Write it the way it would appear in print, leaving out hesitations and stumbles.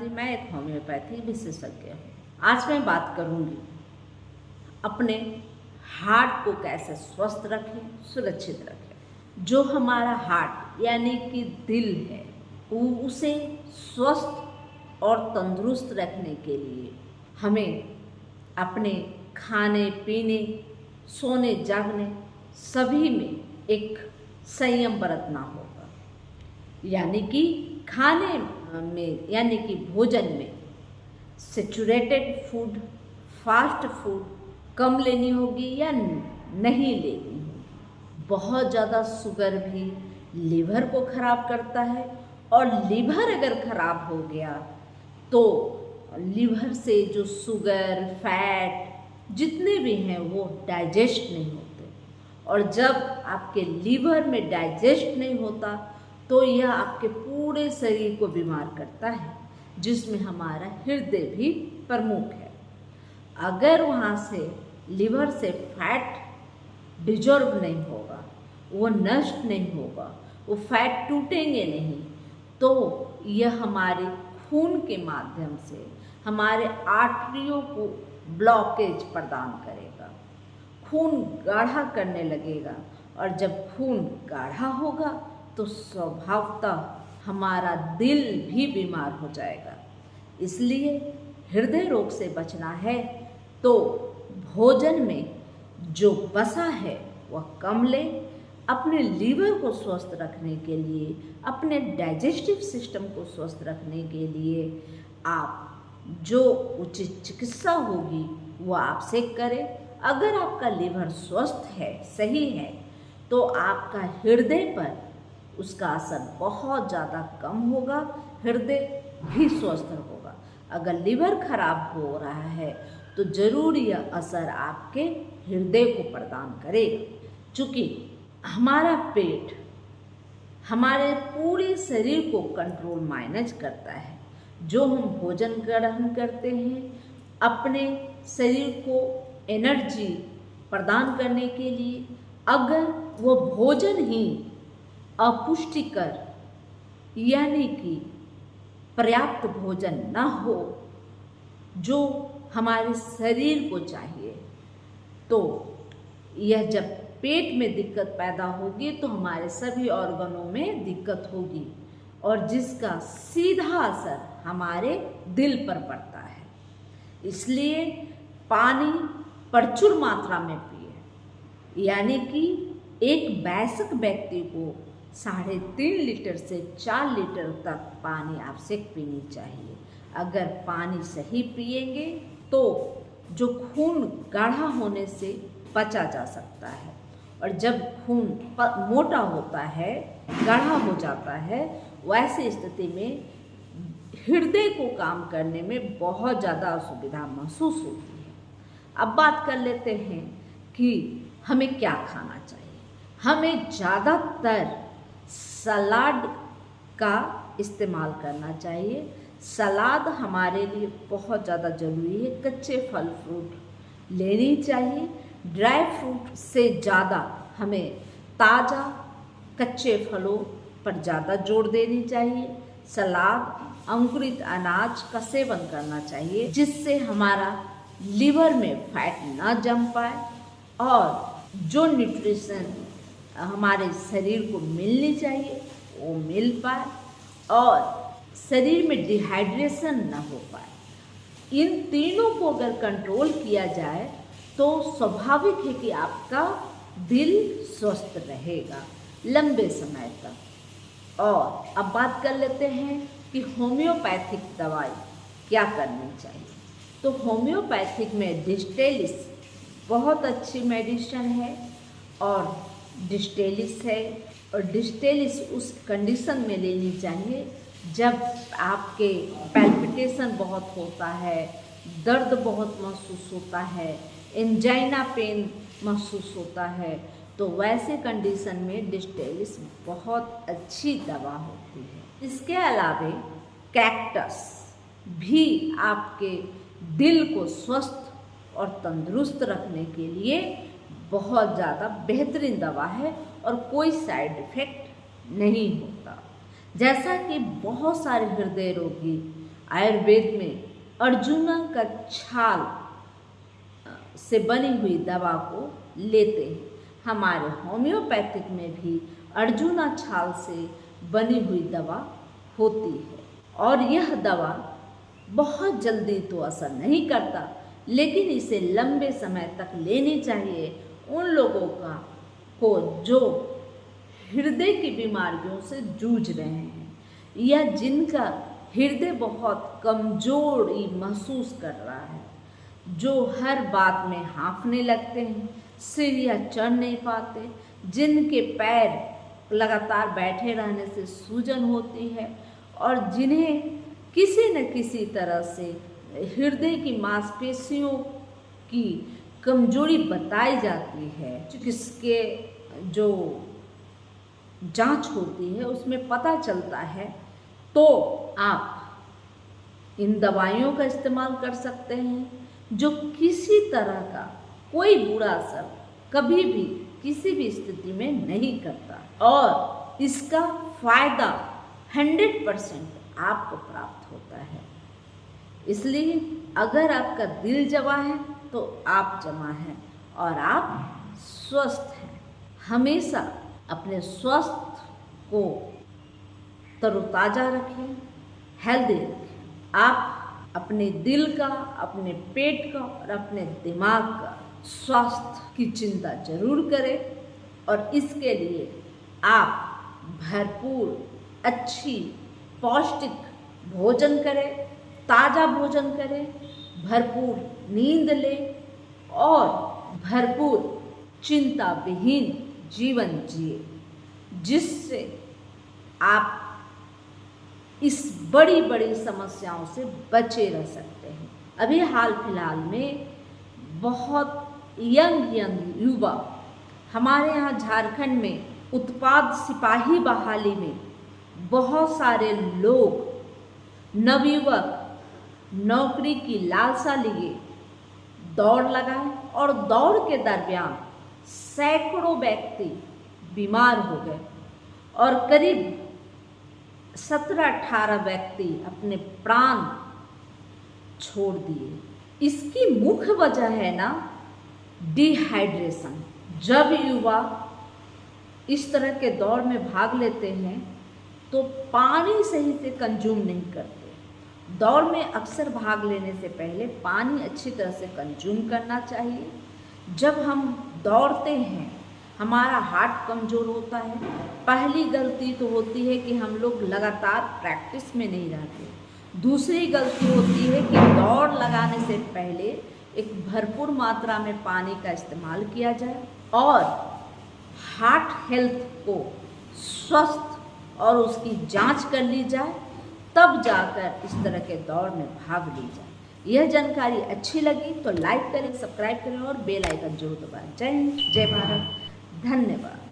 गांधी, मैं एक होम्योपैथी विशेषज्ञ हूँ। आज मैं बात करूँगी अपने हार्ट को कैसे स्वस्थ रखें, सुरक्षित रखें। जो हमारा हार्ट यानी कि दिल है, उसे स्वस्थ और तंदुरुस्त रखने के लिए हमें अपने खाने पीने, सोने जागने सभी में एक संयम बरतना होगा। यानी कि खाने में यानी कि भोजन में सैचुरेटेड फूड, फास्ट फूड कम लेनी होगी या नहीं लेनी होगी। बहुत ज़्यादा शुगर भी लीवर को खराब करता है, और लीवर अगर खराब हो गया तो लीवर से जो शुगर, फैट जितने भी हैं वो डाइजेस्ट नहीं होते, और जब आपके लीवर में डाइजेस्ट नहीं होता तो यह आपके पूरे शरीर को बीमार करता है, जिसमें हमारा हृदय भी प्रमुख है। अगर वहाँ से लीवर से फैट डिजॉल्व नहीं होगा, वो नष्ट नहीं होगा, वो फैट टूटेंगे नहीं, तो यह हमारे खून के माध्यम से हमारे आर्टरियों को ब्लॉकेज प्रदान करेगा, खून गाढ़ा करने लगेगा, और जब खून गाढ़ा होगा तो स्वभावतः हमारा दिल भी बीमार हो जाएगा। इसलिए हृदय रोग से बचना है तो भोजन में जो बसा है वह कम लें। अपने लीवर को स्वस्थ रखने के लिए, अपने डाइजेस्टिव सिस्टम को स्वस्थ रखने के लिए आप जो उचित चिकित्सा होगी वो आपसे करें। अगर आपका लीवर स्वस्थ है, सही है, तो आपका हृदय पर उसका असर बहुत ज़्यादा कम होगा, हृदय भी स्वस्थ होगा। अगर लीवर खराब हो रहा है तो ज़रूर यह असर आपके हृदय को प्रदान करेगा। चूँकि हमारा पेट हमारे पूरे शरीर को कंट्रोल मैनेज करता है। जो हम भोजन ग्रहण करते हैं, अपने शरीर को एनर्जी प्रदान करने के लिए, अगर वो भोजन ही अपुष्टिकर यानी कि पर्याप्त भोजन न हो जो हमारे शरीर को चाहिए, तो यह जब पेट में दिक्कत पैदा होगी तो हमारे सभी ऑर्गनों में दिक्कत होगी, और जिसका सीधा असर हमारे दिल पर पड़ता है। इसलिए पानी प्रचुर मात्रा में पिए। यानी कि एक वयस्क व्यक्ति को 3.5 लीटर से 4 लीटर तक पानी आवश्यक पीनी चाहिए। अगर पानी सही पिएंगे तो जो खून गाढ़ा होने से बचा जा सकता है, और जब खून मोटा होता है, गाढ़ा हो जाता है, वैसी स्थिति में हृदय को काम करने में बहुत ज़्यादा असुविधा महसूस होती है। अब बात कर लेते हैं कि हमें क्या खाना चाहिए। हमें ज़्यादातर सलाद का इस्तेमाल करना चाहिए। सलाद हमारे लिए बहुत ज़्यादा ज़रूरी है। कच्चे फल फ्रूट लेनी चाहिए। ड्राई फ्रूट से ज़्यादा हमें ताज़ा कच्चे फलों पर ज़्यादा जोर देनी चाहिए। सलाद, अंकुरित अनाज का सेवन करना चाहिए, जिससे हमारा लीवर में फैट ना जम पाए, और जो न्यूट्रिशन हमारे शरीर को मिलनी चाहिए वो मिल पाए, और शरीर में डिहाइड्रेशन न हो पाए। इन तीनों को अगर कंट्रोल किया जाए तो स्वाभाविक है कि आपका दिल स्वस्थ रहेगा लंबे समय तक। और अब बात कर लेते हैं कि होम्योपैथिक दवाई क्या करनी चाहिए। तो होम्योपैथिक में डिस्टेलिस बहुत अच्छी मेडिसिन है, और डिस्टेलिस है, और डिस्टेलिस उस कंडीशन में लेनी चाहिए जब आपके पैल्पिटेशन बहुत होता है, दर्द बहुत महसूस होता है, एंजाइना पेन महसूस होता है, तो वैसे कंडीशन में डिस्टेलिस बहुत अच्छी दवा होती है। इसके अलावा कैक्टस भी आपके दिल को स्वस्थ और तंदुरुस्त रखने के लिए बहुत ज़्यादा बेहतरीन दवा है, और कोई साइड इफ़ेक्ट नहीं होता। जैसा कि बहुत सारे हृदय रोगी आयुर्वेद में अर्जुना का छाल से बनी हुई दवा को लेते हैं। हमारे होम्योपैथिक में भी अर्जुना छाल से बनी हुई दवा होती है और यह दवा बहुत जल्दी तो असर नहीं करता, लेकिन इसे लंबे समय तक लेनी चाहिए उन लोगों को जो हृदय की बीमारियों से जूझ रहे हैं या जिनका हृदय बहुत कमजोरी महसूस कर रहा है, जो हर बात में हाँफने लगते हैं, सीढ़ियाँ चढ़ नहीं पाते, जिनके पैर लगातार बैठे रहने से सूजन होती है और जिन्हें किसी न किसी तरह से हृदय की मांसपेशियों की कमजोरी बताई जाती है। चिकित्सक जो जांच होती है उसमें पता चलता है, तो आप इन दवाइयों का इस्तेमाल कर सकते हैं जो किसी तरह का कोई बुरा असर कभी भी किसी भी स्थिति में नहीं करता और इसका फायदा 100% आपको प्राप्त होता है। इसलिए अगर आपका दिल जमा है तो आप जमा हैं और आप स्वस्थ हैं। हमेशा अपने स्वस्थ को तरोताज़ा रखें, हेल्दी रखें। आप अपने दिल का, अपने पेट का और अपने दिमाग का स्वास्थ्य की चिंता जरूर करें और इसके लिए आप भरपूर अच्छी पौष्टिक भोजन करें, ताज़ा भोजन करें, भरपूर नींद लें और भरपूर चिंता विहीन जीवन जिए, जिससे आप इस बड़ी बड़ी समस्याओं से बचे रह सकते हैं। अभी हाल फिलहाल में बहुत यंग युवा हमारे यहाँ झारखंड में उत्पाद सिपाही बहाली में बहुत सारे लोग नवयुवक नौकरी की लालसा लिए दौड़ लगाए और दौड़ के दरमियान सैकड़ों व्यक्ति बीमार हो गए और करीब 17-18 व्यक्ति अपने प्राण छोड़ दिए। इसकी मुख्य वजह है ना डिहाइड्रेशन। जब युवा इस तरह के दौड़ में भाग लेते हैं तो पानी सही से कंज्यूम नहीं करते। दौड़ में अक्सर भाग लेने से पहले पानी अच्छी तरह से कंज्यूम करना चाहिए। जब हम दौड़ते हैं हमारा हार्ट कमज़ोर होता है। पहली गलती तो होती है कि हम लोग लगातार प्रैक्टिस में नहीं रहते। दूसरी गलती होती है कि दौड़ लगाने से पहले एक भरपूर मात्रा में पानी का इस्तेमाल किया जाए और हार्ट हेल्थ को स्वस्थ और उसकी जांच कर ली जाए, तब जाकर इस तरह के दौड़ में भाग ली जाए। यह जानकारी अच्छी लगी तो लाइक करें, सब्सक्राइब करें और बेल आइकन जरूर दबाएं। जय हिंद, जय भारत, धन्यवाद।